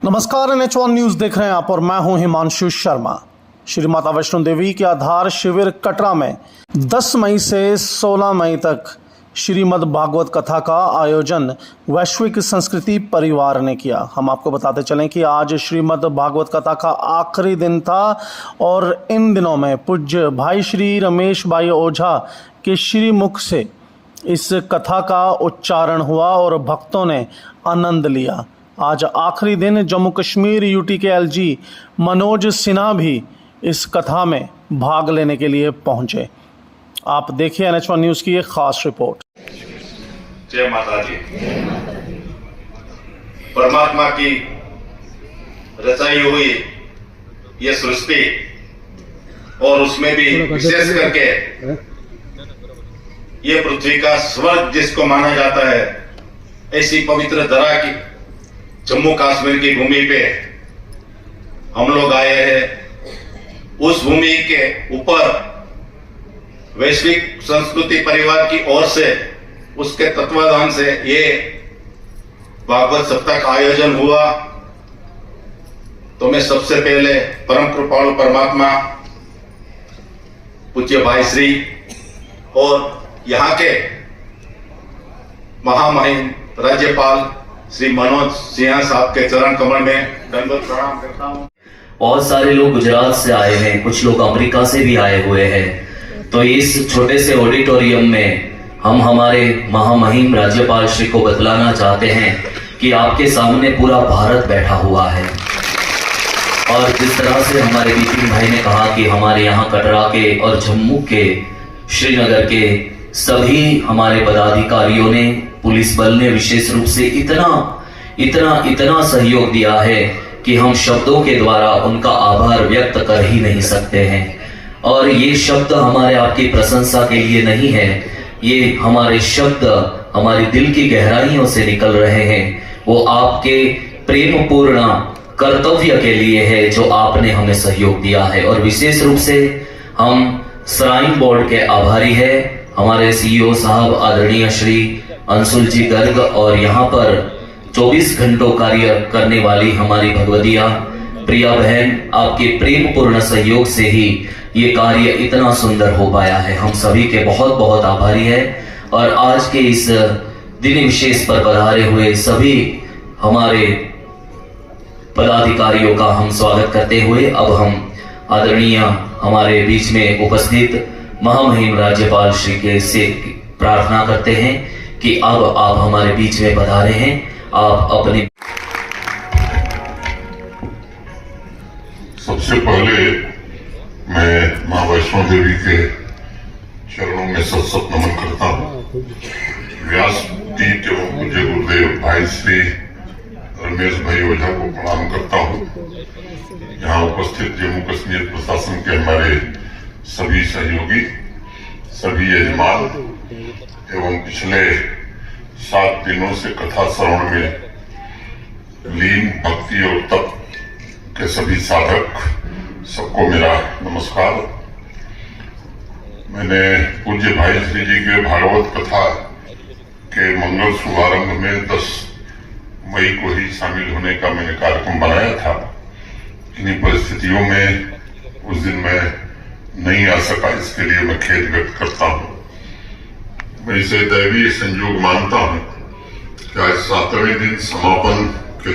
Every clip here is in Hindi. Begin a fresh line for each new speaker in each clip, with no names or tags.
नमस्कार, NH1 न्यूज देख रहे हैं आप और मैं हूं हिमांशु शर्मा। श्री माता वैष्णो देवी के आधार शिविर कटरा में 10 मई से 16 मई तक श्रीमद् भागवत कथा का आयोजन वैश्विक संस्कृति परिवार ने किया। हम आपको बताते चलें कि आज श्रीमद् भागवत कथा का आखिरी दिन था और इन दिनों में पूज्य भाई श्री रमेश भाई ओझा के श्रीमुख से इस कथा का उच्चारण हुआ और भक्तों ने आनंद लिया। आज आखिरी दिन जम्मू कश्मीर यूटी के LG मनोज सिन्हा भी इस कथा में भाग लेने के लिए पहुंचे। आप देखिए NH1 न्यूज की एक खास रिपोर्ट।
जय माता दी। परमात्मा की रचाई हुई ये सृष्टि और उसमें भी विशेष करके ये पृथ्वी का स्वर्ग जिसको माना जाता है, ऐसी पवित्र धरा की जम्मू कश्मीर की भूमि पे हम लोग आए हैं। उस भूमि के ऊपर वैश्विक संस्कृति परिवार की ओर से उसके तत्वाधान से ये भागवत सप्ताह का आयोजन हुआ। तो मैं सबसे पहले परम कृपालु परमात्मा पूज्य भाई श्री और यहाँ के महामहिम राज्यपाल श्री मनोज सिन्हा साहब के चरण कमल में दंडवत प्रणाम करता हूँ।
बहुत सारे लोग गुजरात से आए हैं, कुछ लोग अमेरिका से भी आए हुए हैं। तो इस छोटे से ऑडिटोरियम में हम हमारे महामहिम राज्यपाल श्री को बतलाना चाहते हैं कि आपके सामने पूरा भारत बैठा हुआ है। और जिस तरह से हमारे विपिन भाई ने कहा कि हमारे यहाँ कटरा के और जम्मू के, श्रीनगर के सभी हमारे पदाधिकारियों ने, पुलिस बल ने विशेष रूप से इतना सहयोग दिया है कि हम शब्दों के द्वारा उनका आभार व्यक्त कर ही नहीं सकते हैं। और ये शब्द हमारे आपकी प्रशंसा के लिए नहीं है, ये हमारे शब्द हमारी दिल की गहराइयों से निकल रहे हैं। वो आपके प्रेम पूर्ण कर्तव्य के लिए है जो आपने हमें सहयोग दिया है। और विशेष रूप से हम श्राइन बोर्ड के आभारी है, हमारे CEO साहब आदरणीय श्री अंशुल जी गर्ग और यहाँ पर 24 घंटों कार्य करने वाली हमारी भगवतिया प्रिया बहन, आपके प्रेम पूर्ण सहयोग से ही ये कार्य इतना सुंदर हो पाया है। हम सभी के बहुत बहुत आभारी है। और आज के इस दिन विशेष पर पधारे हुए सभी हमारे पदाधिकारियों का हम स्वागत करते हुए अब हम आदरणीय हमारे बीच में उपस्थित महामहिम राज्यपाल श्री के से प्रार्थना करते हैं कि अब आप हमारे बीच में पधारे हैं। आप अपने
सबसे पहले मैं मां वैष्णो देवी के चरणों में सत नमन करता हूँ। व्यासपीठ एवं पूज्य गुरुदेव भाई श्री रमेश भाई ओझा को प्रणाम करता हूँ। यहाँ उपस्थित जम्मू कश्मीर प्रशासन के हमारे सभी सहयोगी, सभी यजमान एवं पिछले 7 दिनों से कथा श्रवण में लीन भक्ति और तप के सभी साधक, सबको मेरा नमस्कार। मैंने पूज्य भाई श्री जी के भागवत कथा के मंगल शुभारंभ में 10 मई को ही शामिल होने का मैंने कार्यक्रम बनाया था। इन्हीं परिस्थितियों में उस दिन मैं नहीं आ सका, इसके लिए मैं खेद व्यक्त करता हूँ। मैं इसे दैवीय संयोग मानता हूँ कि आज 7वें दिन समापन के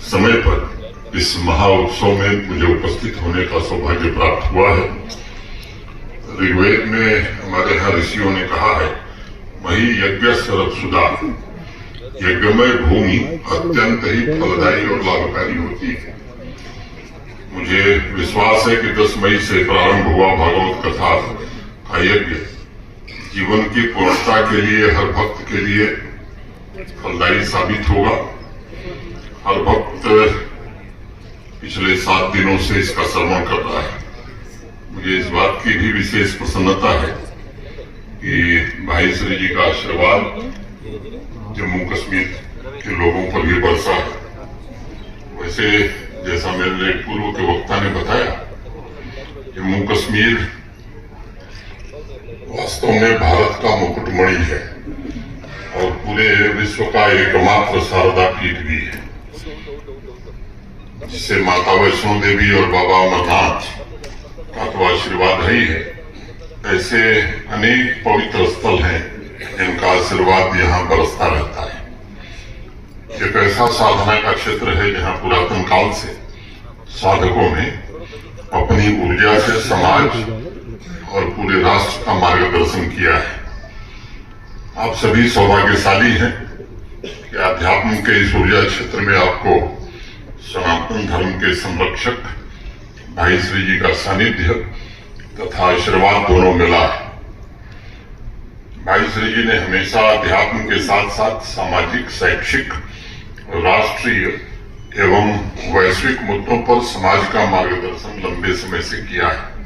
समय पर इस महाउत्सव में मुझे उपस्थित होने का सौभाग्य प्राप्त हुआ है। ऋग्वेद में हमारे यहाँ ऋषियों ने कहा है, मही यज्ञ सरपसुदा, यज्ञमय भूमि अत्यंत ही फलदायी और लाभकारी होती है। मुझे विश्वास है कि 10 मई से प्रारंभ हुआ भागवत कथा का यज्ञ जीवन की पूर्णता के लिए, हर भक्त के लिए फलदायी साबित होगा। हर भक्त पिछले 7 दिनों से इसका श्रवण कर रहा है। मुझे इस बात की भी विशेष प्रसन्नता है कि भाई श्री जी का आशीर्वाद जम्मू कश्मीर के लोगों पर भी बरसा है। वैसे जैसा मेरे पूर्व के वक्ता ने बताया, जम्मू कश्मीर वास्तव में भारत का मुकुटमणि है और पूरे विश्व का एकमात्र शारदा पीठ भी है। जिसे माता वैष्णो देवी और बाबा अमरनाथ का तो आशीर्वाद है ही है, ऐसे अनेक पवित्र स्थल हैं जिनका आशीर्वाद यहाँ बरसता रहता है। एक ऐसा साधना का क्षेत्र है जहाँ पुरातन काल से साधकों ने अपनी ऊर्जा से समाज और पूरे राष्ट्र का मार्गदर्शन किया है। आप सभी सौभाग्यशाली हैं कि अध्यात्म के इस ऊर्जा क्षेत्र में आपको सनातन धर्म के संरक्षक भाई श्री जी का सानिध्य तथा आशीर्वाद दोनों मिला है। भाई श्री जी ने हमेशा अध्यात्म के साथ साथ सामाजिक, शैक्षिक, राष्ट्रीय एवं वैश्विक मुद्दों पर समाज का मार्गदर्शन लंबे समय से किया है।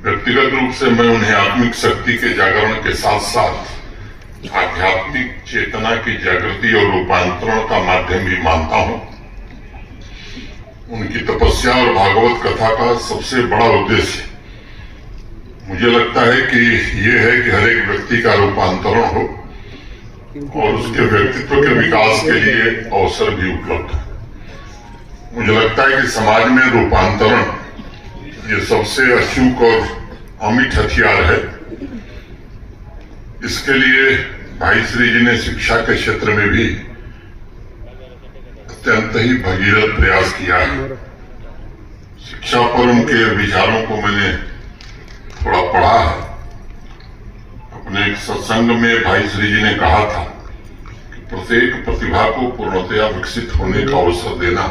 व्यक्तिगत रूप से मैं उन्हें आत्मिक शक्ति के जागरण के साथ साथ आध्यात्मिक चेतना की जागृति और रूपांतरण का माध्यम भी मानता हूं। उनकी तपस्या और भागवत कथा का सबसे बड़ा उद्देश्य मुझे लगता है कि ये है कि हर एक व्यक्ति का रूपांतरण हो और उसके व्यक्तित्व के विकास के लिए अवसर भी उपलब्ध हो। मुझे लगता है कि समाज में रूपांतरण ये सबसे अचूक और अमिट हथियार है। इसके लिए भाई श्री जी ने शिक्षा के क्षेत्र में भी अत्यंत ही भगीरथ प्रयास किया है। शिक्षा पर उनके विचारों को मैंने थोड़ा पढ़ा है। अपने एक सत्संग में भाई श्री जी ने कहा था कि प्रत्येक प्रतिभा को पूर्णतया विकसित होने का अवसर देना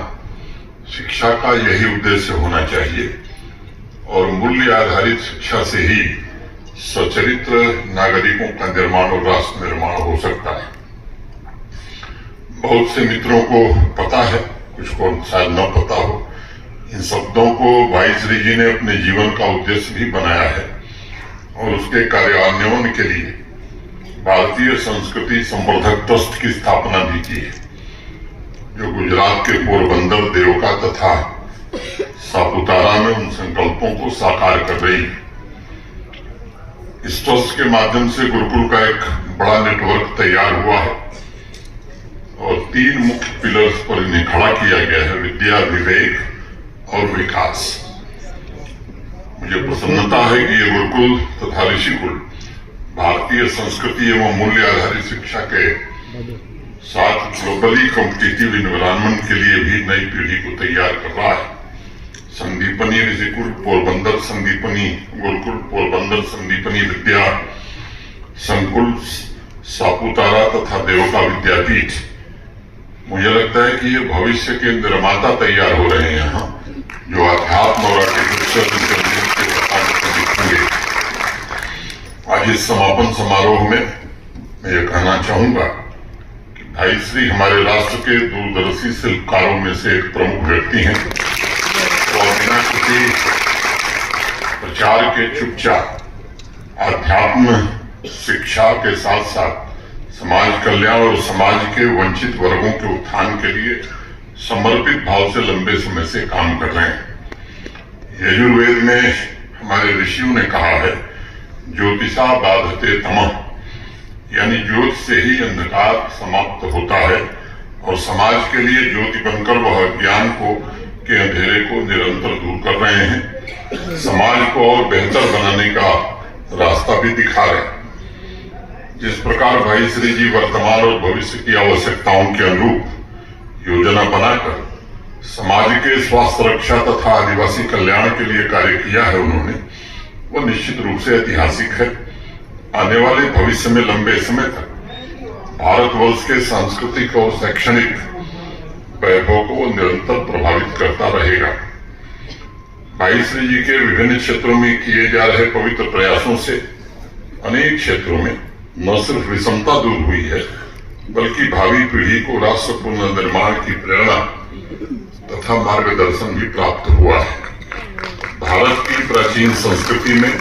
शिक्षा का यही उद्देश्य होना चाहिए और मूल्य आधारित शिक्षा से ही सचरित्र नागरिकों का निर्माण और राष्ट्र निर्माण हो सकता है। बहुत से मित्रों को पता है, कुछ को शायद न पता हो। इन शब्दों को भाई श्री जी ने अपने जीवन का उद्देश्य भी बनाया है और उसके कार्यान्वयन के लिए भारतीय संस्कृति संवर्धक ट्रस्ट की स्थापना भी की है, जो गुजरात के पोरबंदर, देवका तथा सापुतारा में उन संकल्पों को साकार कर रही है। इस ट्रस्ट के माध्यम से गुरुकुल का एक बड़ा नेटवर्क तैयार हुआ है और 3 मुख्य पिलर्स पर इन्हें खड़ा किया गया है: विद्या, विवेक और विकास। मुझे प्रसन्नता है कि ये गुरुकुल तथा ऋषिकुल भारतीय संस्कृति एवं मूल्य आधारित शिक्षा के साथ ग्लोबली कॉम्पिटिटिव एनवायरनमेंट के लिए भी नई पीढ़ी को तैयार कर रहा है। संदीपनी ऋषिकुल, पोरबंदर संदीपनी गुरुकुल, पोरबंदर संदीपनी विद्या संकुल, सापुतारा तथा देवका विद्यापीठ। मुझे लगता है कि ये भविष्य के निर्माता तैयार हो रहे हैं यहाँ, जो अध्यात्म और आर्टिफिशियल इंटेलिजेंस के प्रकार से दिखेंगे। आज इस समापन समारोह में मैं ये कहना चाहूंगा कि भाई श्री हमारे राष्ट्र के दूरदर्शी शिल्पकारों में से एक प्रमुख व्यक्ति हैं और बिना किसी प्रचार के चुपचाप आध्यात्म शिक्षा के साथ साथ समाज कल्याण और समाज के वंचित वर्गों के उत्थान के लिए समर्पित भाव से लंबे समय से काम कर रहे हैं। यजुर्वेद में हमारे ऋषियों ने कहा है, ज्योतिषा बाधते तमः, यानी ज्योति से ही अंधकार समाप्त होता है और समाज के लिए ज्योति बनकर वह ज्ञान के अंधेरे को निरंतर दूर कर रहे हैं, समाज को और बेहतर बनाने का रास्ता भी दिखा रहे हैं। जिस प्रकार भाई श्री जी वर्तमान और भविष्य की आवश्यकताओं के अनुरूप योजना बनाकर समाज के स्वास्थ्य रक्षा तथा आदिवासी कल्याण के लिए कार्य किया है उन्होंने, वो निश्चित रूप से ऐतिहासिक है। आने वाले भविष्य में लंबे समय तक भारतवर्ष के सांस्कृतिक और शैक्षणिक वैभव को निरंतर प्रभावित करता रहेगा। भाई श्री जी के विभिन्न क्षेत्रों में किए जा रहे पवित्र प्रयासों से अनेक क्षेत्रों में न सिर्फ विषमता दूर हुई है, बल्कि भावी पीढ़ी को राष्ट्र पुनर्निर्माण की प्रेरणा तथा मार्गदर्शन भी प्राप्त हुआ है। भारत की प्राचीन संस्कृति में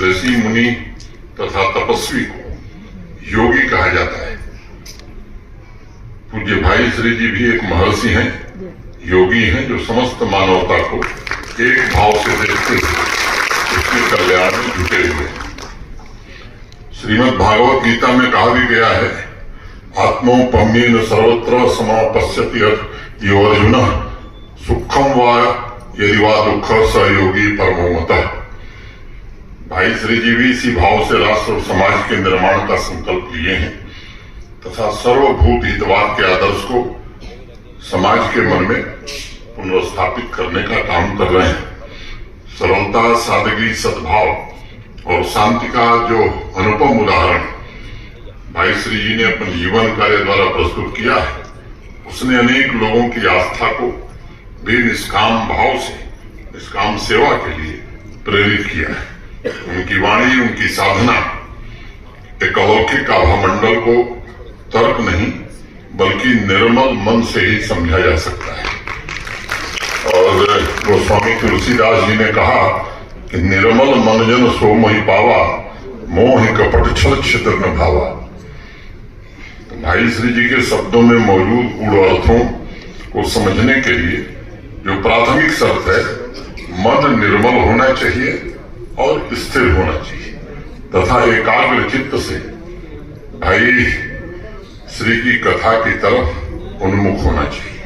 ऋषि मुनि तथा तपस्वी को योगी कहा जाता है। पूज्य भाई श्री जी भी एक महर्षि हैं, योगी हैं, जो समस्त मानवता को एक भाव से देखते हुए उसके कल्याण में जुटे हुए हैं। श्रीमद् भागवत गीता में कहा भी गया है, आत्मोपम्येन सर्वत्र समापश्यति यो अर्जुन सुखम व यदि वा दुख सहयोगी परमो मतः। भाई श्री जी भी इसी भाव से राष्ट्र और समाज के निर्माण का संकल्प लिए हैं तथा सर्वभूत हितवाद के आदर्श को समाज के मन में पुनर्स्थापित करने का काम कर रहे हैं। सरलता, सादगी, सद्भाव और शांति का जो अनुपम उदाहरण भाई श्री जी ने अपने जीवन कार्य द्वारा प्रस्तुत किया है, उसने अनेक लोगों की आस्था को भी निष्काम भाव से निष्काम सेवा के लिए प्रेरित किया है। उनकी वाणी, उनकी साधना एक अलौकिक आभामंडल को तर्क नहीं बल्कि निर्मल मन से ही समझा जा सकता है। और गोस्वामी तुलसीदास जी ने कहा कि निर्मल मन जन सो मोहि पावा, मोह कपट छल छिद्र न भावा। भाई श्री जी के शब्दों में मौजूद गूढ़ अर्थों को समझने के लिए जो प्राथमिक शर्त है, मन निर्मल होना चाहिए और स्थिर होना चाहिए तथा एकाग्र चित्त से भाई श्री की कथा की तरफ उन्मुख होना चाहिए।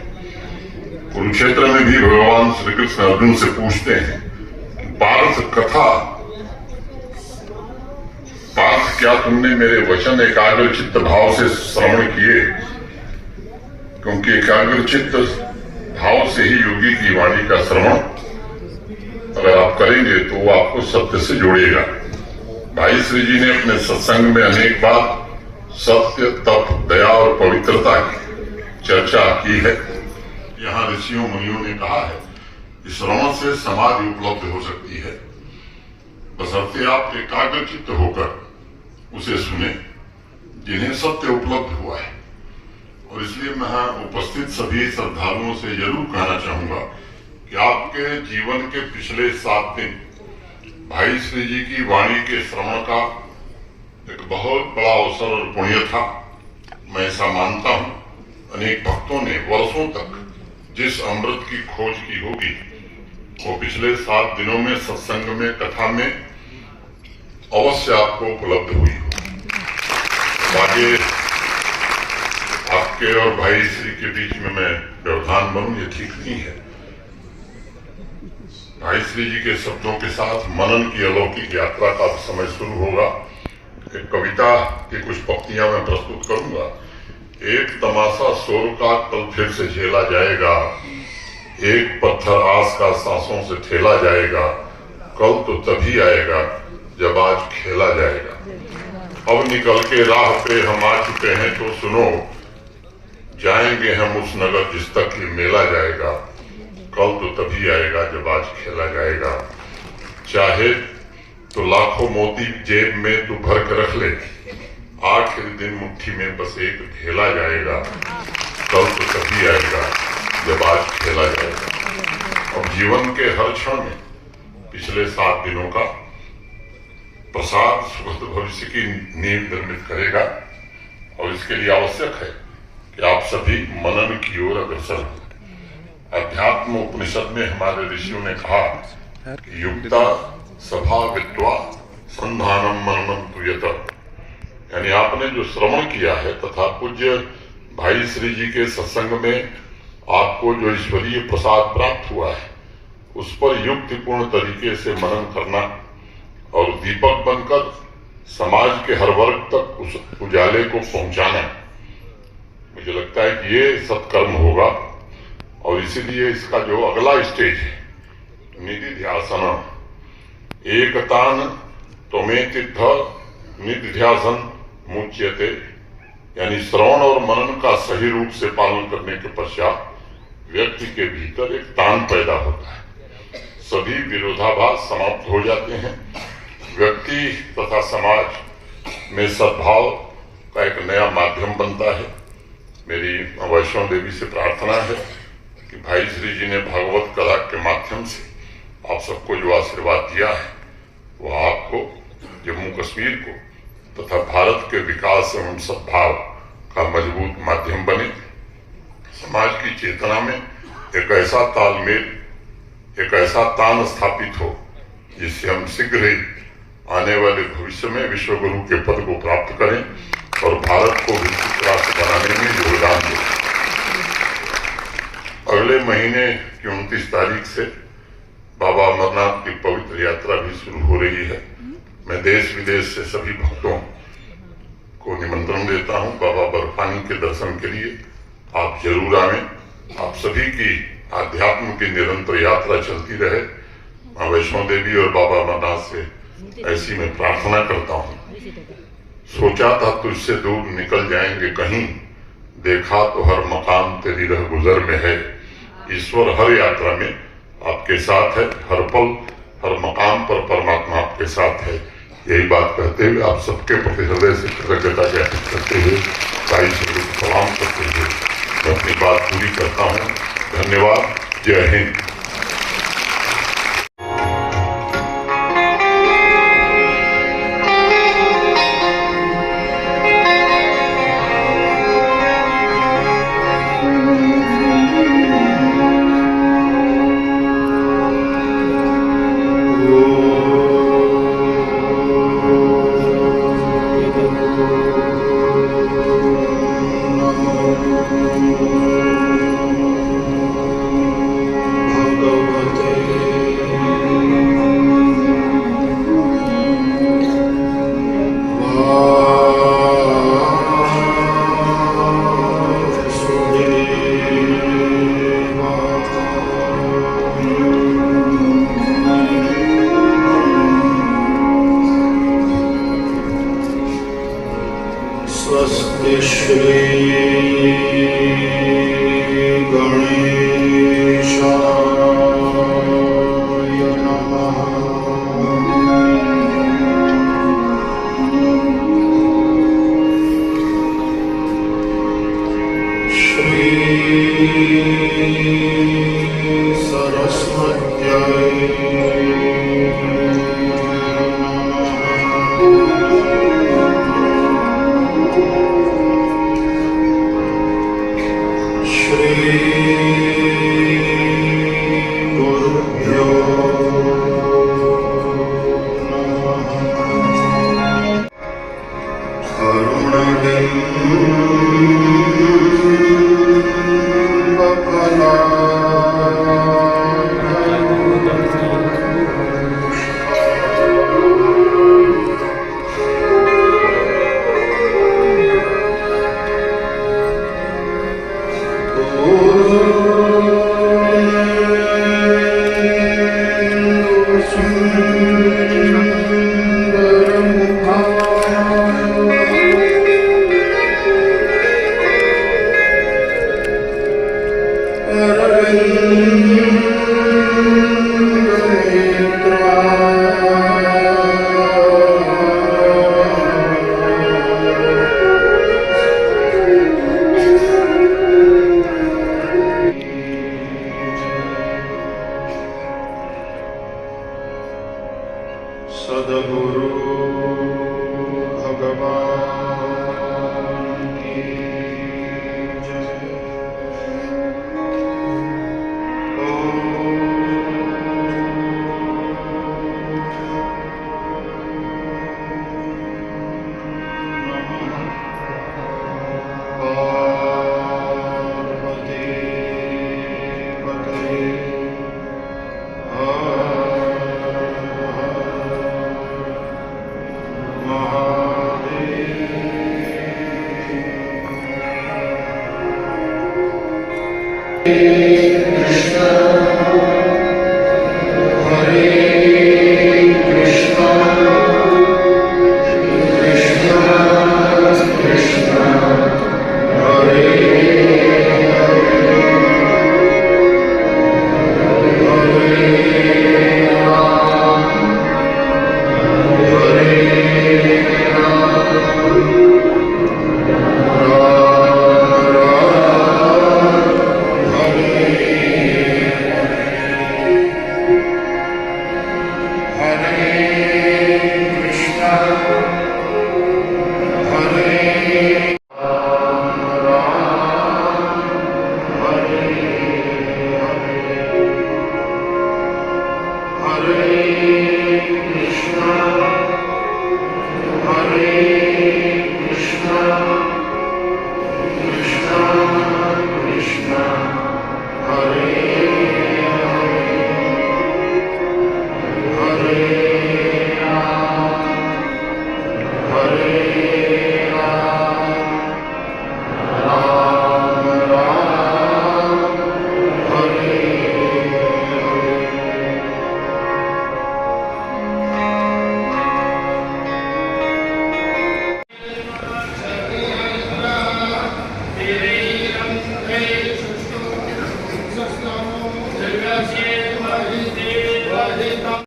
कुरुक्षेत्र में भी भगवान श्री कृष्ण अर्जुन से पूछते हैं कि पार्थ क्या तुमने मेरे वचन एकाग्र चित्त भाव से श्रवण किए? क्योंकि एकाग्र चित्त भाव से ही योगी की वाणी का श्रवण अगर आप करेंगे तो वो आपको सत्य से जोड़ेगा। भाई श्री जी ने अपने सत्संग में अनेक बार सत्य, तप, दया और पवित्रता की चर्चा की है। यहाँ ऋषियों मुनियों ने कहा है कि श्रवण से समाधि उपलब्ध हो सकती है, बशर्ते आप एकाग्रचित्त होकर उसे सुने जिन्हें सत्य उपलब्ध हुआ है। और इसलिए मैं उपस्थित सभी श्रद्धालुओं से जरूर कहना चाहूंगा कि आपके जीवन के पिछले 7 दिन भाई श्री जी की वाणी के श्रवण का एक बहुत बड़ा अवसर और पुण्य था। मैं ऐसा मानता हूं, अनेक भक्तों ने वर्षों तक जिस अमृत की खोज की होगी वो पिछले 7 दिनों में सत्संग में, कथा में अवश्य आपको उपलब्ध हुई हो। आगे आपके और भाई श्री के बीच में मैं व्यवधान बनूं, ये ठीक नहीं है। भाई श्री जी के शब्दों के साथ मनन की अलौकिक यात्रा का समय शुरू होगा। एक कविता की कुछ पंक्तियां मैं प्रस्तुत करूंगा। एक तमाशा शोर का कल फिर से झेला जाएगा, एक पत्थर आस का सांसों से ठेला जाएगा, कल तो तभी आएगा जब आज खेला जाएगा। अब निकल के राह पे हम आ चुके हैं तो सुनो, जाएंगे हम उस नगर जिस तक ये मेला जाएगा, कल तो तभी आएगा जब आज खेला जाएगा। चाहे तो लाखों मोती जेब में तू भर के रख ले, आखिर दिन मुट्ठी में बस एक ढेला जाएगा, कल तो तभी आएगा जब आज खेला जाएगा। अब जीवन के हर क्षण में पिछले 7 दिनों का प्रसाद सुखद भविष्य की नींव निर्मित करेगा और इसके लिए आवश्यक है कि आप सभी मनन की ओर अग्रसर हो। अध्यात्म उपनिषद में हमारे ऋषियों ने कहा कि युक्ता सभा विद्वा संधानम मननम तुयत, यानी आपने जो श्रवण किया है तथा पूज्य भाई श्री जी के सत्संग में आपको जो ईश्वरीय प्रसाद प्राप्त हुआ है उस पर युक्तिपूर्ण तरीके से मनन करना और दीपक बनकर समाज के हर वर्ग तक उस उजाले को पहुंचाना, मुझे लगता है कि ये सत्कर्म होगा। और इसीलिए इसका जो अगला स्टेज है निधिध्यासन, एकतान त्वमेतिद्ध निधिध्यासन मुच्यते, यानी श्रवण और मनन का सही रूप से पालन करने के पश्चात व्यक्ति के भीतर एक तान पैदा होता है, सभी विरोधाभास समाप्त हो जाते हैं, व्यक्ति तथा समाज में सद्भाव का एक नया माध्यम बनता है। मेरी वैष्णो देवी से प्रार्थना है कि भाई श्री जी ने भागवत कथा के माध्यम से आप सबको जो आशीर्वाद दिया है वह आपको, जम्मू कश्मीर को तथा भारत के विकास एवं सद्भाव का मजबूत माध्यम बने। समाज की चेतना में एक ऐसा तालमेल, एक ऐसा तान स्थापित हो जिससे हम शीघ्र ही आने वाले भविष्य में विश्व गुरु के पद को प्राप्त करें और भारत को विश्व राष्ट्र बनाने में योगदान दें। अगले महीने की 29 तारीख से बाबा अमरनाथ की पवित्र यात्रा भी शुरू हो रही है। मैं देश विदेश से सभी भक्तों को निमंत्रण देता हूं बाबा बर्फानी के दर्शन के लिए। आप जरूर आवें। आप सभी की आध्यात्म की निरंतर यात्रा चलती रहे। मां वैष्णो देवी और बाबा अमरनाथ से ऐसी मैं प्रार्थना करता हूं। सोचा था तुझसे दूर निकल जाएंगे कहीं, देखा तो हर मकाम तेरी रह गुजर में है। ईश्वर हर यात्रा में आपके साथ है, हर पल हर मकाम पर परमात्मा आपके साथ है। यही बात कहते हुए आप सबके प्रति हृदय से कृतज्ञता ज्ञापित करते हुए भाई सभी को सलाम करते हुए मैं अपनी बात पूरी करता हूँ। धन्यवाद। जय हिंद।
स्वस्ति श्री गणेशाय नमः। श्री सरस्वत्यै गुरुभ्यो सद्गुरु भगवान की जय। पार्वती पतये